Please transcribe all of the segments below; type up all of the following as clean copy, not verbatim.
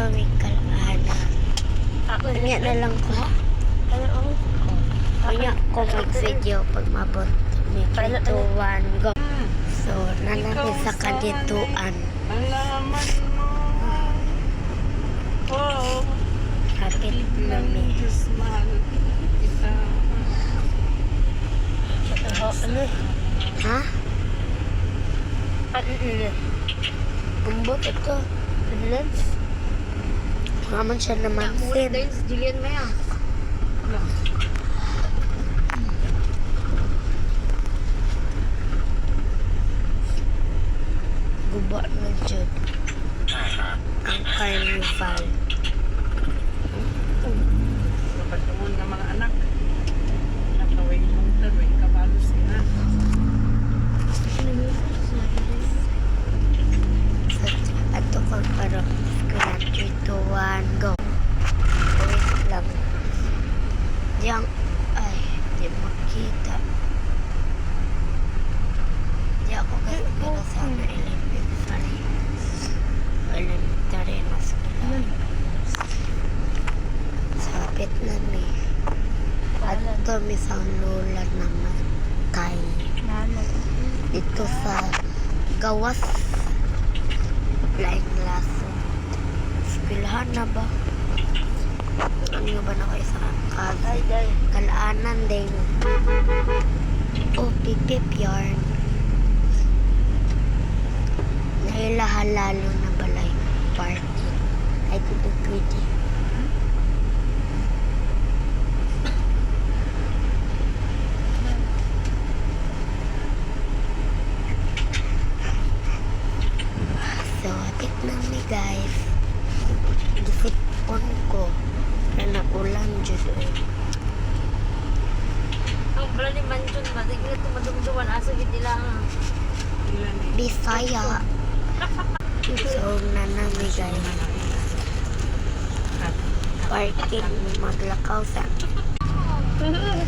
may kalana. Kanya na lang ko. Kanya ko mag-video pag mabot. May 3, 2, 1, go. So, nanami sa kadituan. Alaman mo. Oh. Kapit namin. Diyos mahal kita. Ha? Umbot ito. Lens. Naman siya naman sin. Jillian mo yan. Guba na dyan. Ang carnival. Pagkaroon ng mga anak. Nakaway mong taroy, kabalos na. Ato ko parang 3, 2, 1, go. Wait lang. Diyan, ay, di makita. Di ako kasi pinasama elementary na sila. Sapit na mi. At ito mi sa lula naman kay dito sa gawas laing laso. Eskwelahan na ba? Ano ba na kayo sa kalaanan din? O pipip yarn. Nahilahalalo na balay party. Ay dito pwede. So, atik na mi guys. Gisipon ko na nakulang Diyos eh. Ang bala ni Manjun ba? Di ko madumduman. Asa gid nila. Ilan eh. Bisaya. So, na mi guys. Party maglakaw sa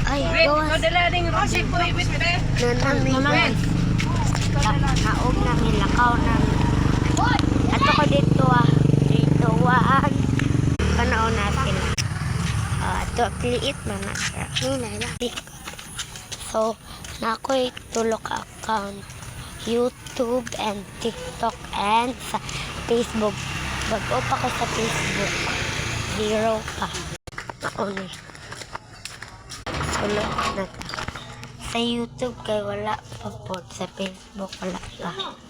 ay, gawas. Ding Rosie po, ibit mo tayo. Nanami guys. Naog namin, lakaw namin. Ato ko dito dito panahon natin. Ato, liit man na siya. So, na ako'y tulok account. YouTube and TikTok and sa Facebook. Bago pa ko sa Facebook. 0 pa. Naon eh. Sulok na to. Sa YouTube kay wala pa po. Sa Facebook wala pa.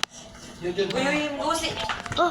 Uy, uy, usi. Oh,